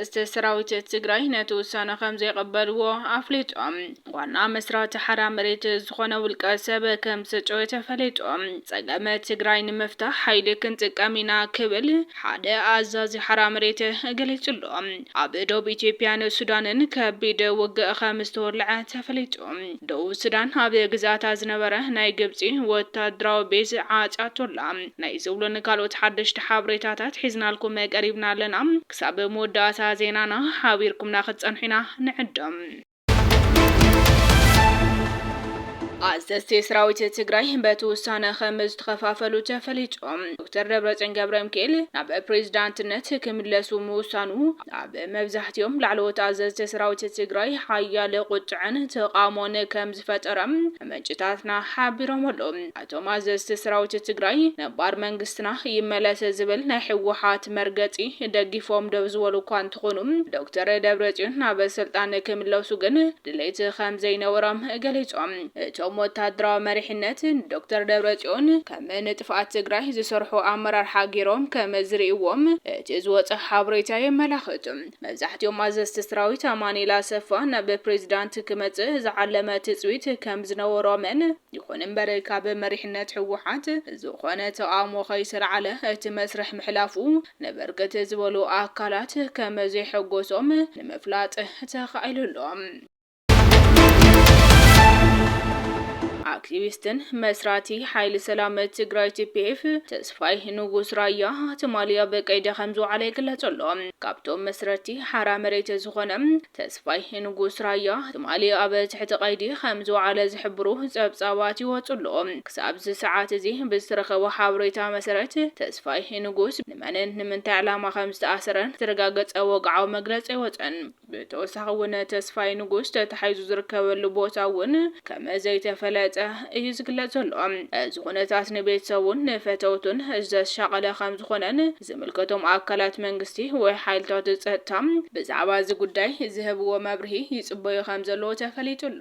አዘዝተ ሰራዊት ትግራይ ነቲ ውሳነ ከም ዘይቀበልዎ አፍሊጦም ዋና መስራቲ ሓራ መሬት ዝኾነ ውልቀ ሰብ ከም ዘጨወ ተፈሊጦም ጸገመ ትግራይ ንምፍታሕ ሓይሊ ክንጥቀም ኢና ክብል ሓደ አዛዚ ሓራ መሬት ገሊጹሎም ኣብ ደቡብ ኢትዮጵያን ሱዳንን ከቢድ ውግእ ከም ዝተወልዐ ተፈሊጦም ደቡብ ሱዳን ኣብ ግዛታ ዝነበረ ናይ ግብፂ ወታደራዊ ቤዝ ዓጫቶላ ናይ ዝብሉን ካልኦት ሓደሽቲ ሓበሬታታት ሒዝናልኩም ቀሪብና ኣለና ክሳብ መወዳእታ ዜናና ሓቢርኩምና ክትጸንሒና ንዕድም አዘዝተ ሰራዊት ትግራይ በተወሰነ ኸመዝ ተኸፋፈሉ ተፈሊጦም ዶክተር ደብረጽዮን ገብረሚካኤል ናብ ፕሬዝዳንትነት ክምለሱ ምውሳኑ ኣብ መብዛሕትኦም ላዕለዎት አዘዝተ ሰራዊት ትግራይ ሓያል ቁጥዕን ተቃውሞን ከም ዝፈጠረም ምንጭታትና ሓቢሮም ኣለው ኣቶም አዘዝተ ሰራዊት ትግራይ ነባር መንግስትና ይመለስ ዝብል ናይ ሕወሓት መርገጺ ደጊፎም ደው ዝበሉ እኳ እንትኾኑ ዶክተር ደብረጽዮን ናብ ስልጣን ክምለሱ ግን ድሌት ከም ዘይነበሮም ገሊጾም ወታደራዊ መሪሕነት ዶክተር ደብረጽዮን ከም ንጥፋት ትግራይ ዝሰርሑ አመራርሓ ገይሮም ከም ዝርእዎም እቲ ዝወፅእ ሓበሬታ የመላኽት መብዛሕትኦም አዘዝተ ሰራዊት አማኑኤል አሰፋ ናብ ፕሬዝዳንት ክመጽእ ዝዓለመ ትጽዊት ከም ዝነበሮምን ይኹን እምበር ካብ መሪሕነት ሕወሓት ዝኾነ ተቃውሞ ከይስርዓለ እቲ መስርሕ ምሕላፉ ንበርክት ዝበሉ ኣካላት ከም ዘይሕጎሶም ንምፍላጥ ተኻኢሉሎም አክቲቪስትን መስራቲ ኃይል ሰላም ትግራይ TPF ተስፋይ ንጉስ ራያ ትማሊያ በቀይደ ከም ዝውዓለ ይግለጸሎ ካብቶም መስራቲ ሓራ መሬት ዝኾነ ተስፋይ ንጉስ ራያ ትማሊያ ኣብ ትሕቲ ቀይዲ ከም ዝውዓለ ዝሕብሩ ጸብጻባት ይወጽሎ ክሳብ ሰዓት እዚ ብዝተረኸበ ሓበሬታ መሰረት ተስፋይ ንጉስ ንምንታይ ዓላማ ከም ዝተኣሰረን ተረጋገጸ ወግዓዊ መግለጺ ይወጽን ብተወሳኺ እውን ተስፋይ ንጉስ ተታሒዙ ዝርከበሉ ቦታ እውን ከም ዘይተፈለጠ እዩ ዝግለጸሎ ዝኾነታት ንቤተሰቡን ንፈተውቱን ዘሻቀለ ከም ዝኾነን ዝምልከቶም አካላት መንግስቲ ወይ ሓይልታት ጸጥታ ብዛዕባ እዚ ጉዳይ ዝህብዎ መብርሂ ይጽበዩ ከም ዘለዎ ተፈሊጡሎ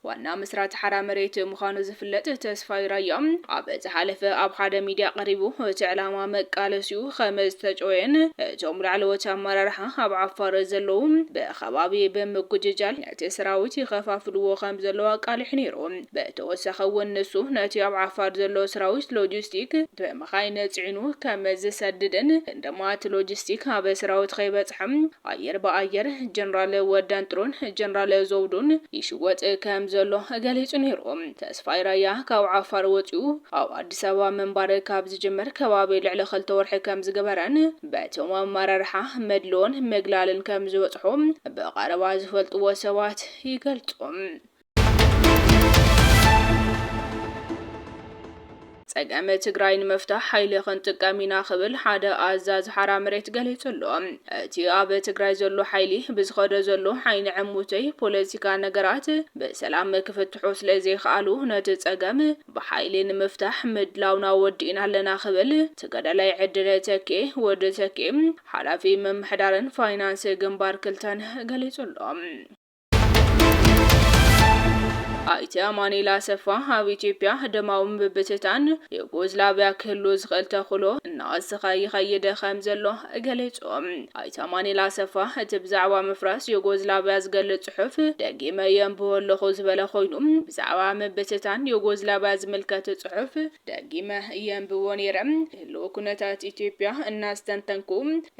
ዋና መስራቲ ሓራ መሬት ምዃኑ ዝፍለጥ ተስፋይ ራያ ኣብ ዝሓለፈ ኣብ ሓደ ሚድያ ቀሪቡ እቲ ዕላማ መቃለሲኡ ከም ዝተጨወየን እቶም ላዕለዎት አመራርሓ ኣብ ዓፋር ዘለዉ ብኸባቢ ብምጉጅጃል ነቲ ሰራዊት ይኸፋፍልዎ ከም ዘለዎ ቃልሕ ነይሩ በተወሳኺ እውን ንሱ ነቲ ኣብ ዓፋር ዘሎ ሰራዊት ሎጂስቲክ ብመኻይን ጽዕኑ ከም ዝሰድድን እንደማት ሎጂስቲክ ኣብ ሰራዊት ከይበጽሕም ኣየር በኣየር ጀነራል ወዳንጥሩን ጀነራል ዘውዱን ይሽወጥ ከም ዘሎ ገሊጹ ነይሩ ተስፋይ ራያ ካብ ዓፋር ወጪኡ ኣብ አዲስ አበባ መንባር ካብ ዝጅመር ከባቢ ልዕሊ 2 ወርሒ ከም ዝገበረን በቶም አመራርሓ መድሎን መግላልን ከም ዝወጽሖም በቀረባ ዝፈልጥዎ ሰባት ይገልጹ ጸገመ ትግራይ ንምፍታሕ ሓይሊ ክንጥቀም ኢና ክብል ሓደ ኣዛዚ ሓራ መሬት ገሊጹሎ እቲ ኣብ ትግራይ ዘሎ ሓይሊ ብዝኸደ ዘሎ ዓይኒ ዕሙተይ ፖለቲካ ነገራት ብሰላም ክፍትሑ ስለ ዘይከኣሉ ነቲ ጸገም ብሓይሊ ንምፍታሕ ምድላውና ወዲእና ኣለና ክብል ተገዳላይ ዕድለ ተኬ ወዲ ተኬ ሓላፊ ምምሕዳርን ፋይናንስ ግንባር ክልተን ገሊጹሎ አይቲ አማኑኤል አሰፋ ኣብ ኢትዮጵያ ደማዊ ምብትታን ዩጎዝላቪያ ክህሉ ዝኽእል ተኽእሎ እናወሰኸ ይኸይድ ከም ዘሎ ገሊጾም አይቲ አማኑኤል አሰፋ እቲ ብዛዕባ ምፍራስ ዩጎዝላቪያ ዝገልጽ ጽሑፍ ደጊመ የንብቦ ኣለኹ ዝበለ ኮይኑ ብዛዕባ ምብትታን ዩጎዝላቪያ ዝምልከት ጽሑፍ ደጊመ የንብቦ ነይረ ህልው ኩነታት ኢትዮጵያ እናስተንተንኩ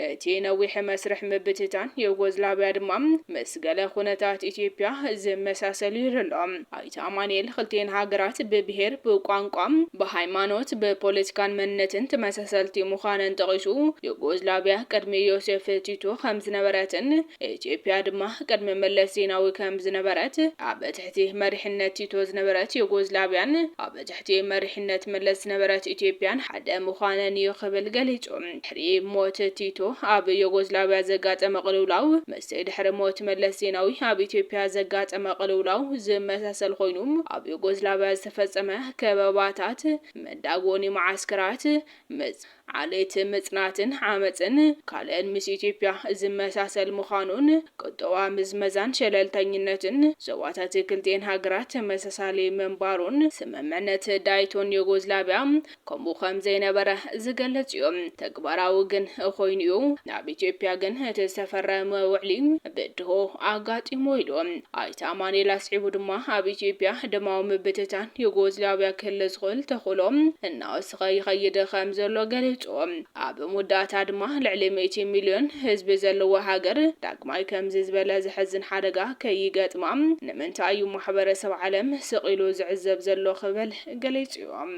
እቲ ነዊሕ መስርሕ ምብትታን ዩጎዝላቪያ ድማ ምስ ገለ ኩነታት ኢትዮጵያ ዝመሳሰሉ ይረሎም አይቲ አማኑኤል ክልቴን ሃገራት በብሔር በቋንቋም በሃይማኖት በፖለቲካን መንነትን ተመሳሰልቲ ምዃነን ጠቂሱ ዩጎዝላቪያ ቀድሚ ዮሴፍ ቲቶ ከም ዝነበረትን ኢትዮጵያ ድማ ቀድሚ መለስ ዜናዊ ከም ዝነበረት ኣብ ትሕቲ መሪሕነት ቲቶ ዝነበረት ዩጎዝላቪያን ኣብ ትሕቲ መሪሕነት መለስ ዝነበረት ኢትዮጵያን ሓደ ምዃነን ይኽብል ገሊጹ ድሕሪ ሞት ቲቶ ኣብ ዩጎዝላቪያ ዘጋጠመ ቅልውላው ምስ ድሕሪ ሞት መለስ ዜናዊ ኣብ ኢትዮጵያ ዘጋጠመ ቅልውላው ዝመሳሰል ኮይኑ ኣብ ዩጎዝላቪያ ዝተፈጸመ ከበባታት መዳጎኒ ማዓስከራት عليت مصناتن عمصن كالن مس إثيوبيا زمساسل مخانون قطوا مزمزان شللتኝነትን زواتات كلتين هاغرات مساسالي منبارون سممنت دايتون يوغوزلافيا كمو خمزي نبره زغلص يوم تግባራው ግን ኾይኒዩ ናብ ኢትዮጵያ ግን ተሰፈረመ ውዕሊ በድሆ አጋጢሞ ይሎም አይታማኔላ ጽቡ ድማ ኣብ ኢትዮጵያ ደማው ምብተታን ዩጎዝላቪያ ክልል ዝኽል ተኾሎም እና ወስኸ ይኸይደ ከም ዘሎ ገለጾም ኣብ ሙዳታ ድማ ልዕሊ 100 ሚሊዮን ህዝቢ ዘለዎ ሃገር ዳግማይ ከም ዝበለ ዝሕዝን ሓደጋ ከይገጥማ ንምንታይ ማሕበረሰብ ዓለም ስቂሉ ዝዕዘብ ዘሎ ክብል ገለጾም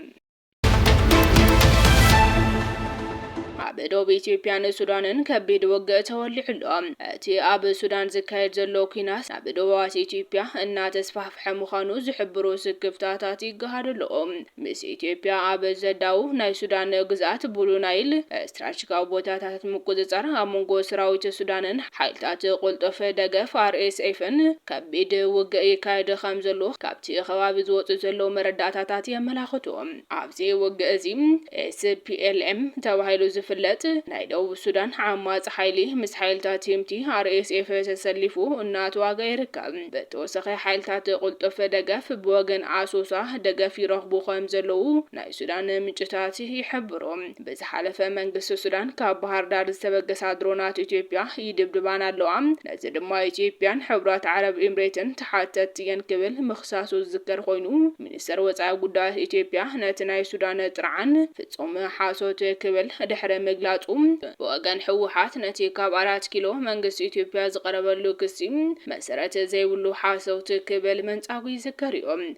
بدو إثيوبيا السودان كبيد وجه تولعلهم أتي أب السودان زكايد زلو كناس بدو وات إثيوبيا إن تسفح حمخانو زحبرو سكفتاتي جهادلهم مس إثيوبيا أب زداو ناي السودان جزات بولو نايل استراتيجية بوتاتات مقدسر أمونغو سراويت السودان حيلتات قلت في دقة RSFN كبيد وجه يكايد خمزلو كابتي خواب زوت زلو مرداتاتي ملاختهم أبزي وجه زيم SPLM توهيلو زفلت نايدو السودان عماز حيلي مس حيلتات تيمتي RSF تسلفو النات واقع يركب بتوسخ حيلتات قلت في دقف بوغن عاسوسا دقف يرغبو خمزلو ناي السودان منجتاتي يحبرو بز حلف منقس السودان كبهار دار السبق سادرونات إثيوبيا يدبدبان اللوام نزل ما إثيوبيان حبرات عرب إمريتن تحاتت ينكبل مخصاصو الذكر خوينو منستر وصع قدات إثيوبيا نتناي السودان ترعن فتصوم حاسوت كبل دحر مغلاطوم وغان حوحات نتي كاب 4 كيلو منقس إثيوبيا زقربلو كسي مسرات زيولو حاسوت كبل منصاوي ذكريوم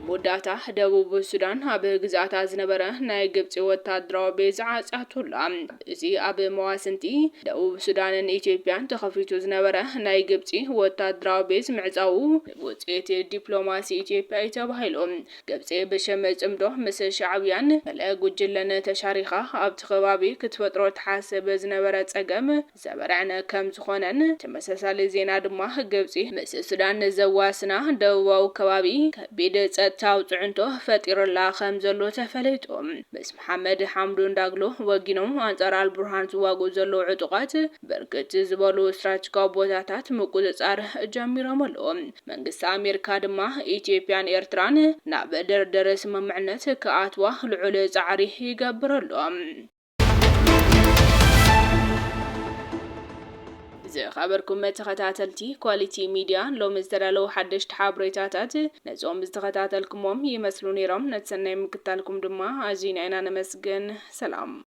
مداتا دبوب السودان هاب غزاتا زنبره ناي غبص وتادراو بيزا عصاتولا ازي اب مواسنتي دبوب السودان ايثيوبيان تخفيتو زنبره ناي غبص وتادراو بيز معصاو وصيت دبلوماسي ايثيوبيا يتباهلو غبص بشمصمدو مس شعبيان لا غجلن تشاريخا اب تخبابي كتفطرو تحاسب زنبره صقم زبرعنا كم زخونن تمسسال زينا دما غبص مس السودان زواسنا دواو كبابي كبيد تاو ጽዕንቶ ፈጢርላ ከም ዘሎ ተፈለይጦም በስ መሐመድ ሐምዱን ዳግሎ ወጊኖም አንጻር አልቡርሃን ዝዋጉ ዘሎ ዕጡቃት በርግጥ ዝበሉ ስትራቴጂካዊ ቦታታት ምቁጽጻር ጀሚሮም ኣለዎም መንግስቲ አሜሪካ ድማ ኢትዮጵያን ኤርትራን ናብ ደርደረ ስምምዕነት ከኣትዋ ልዑል ጻዕሪ ይገብረሎም خبركم متخاتلتي كواليتي ميديا لو مزدلالو حدش تحابريتاتات نزوم مزدخاتلكموم يمثلوني رم نتسنى مكتالكم دما عزين اينا نمسجن سلام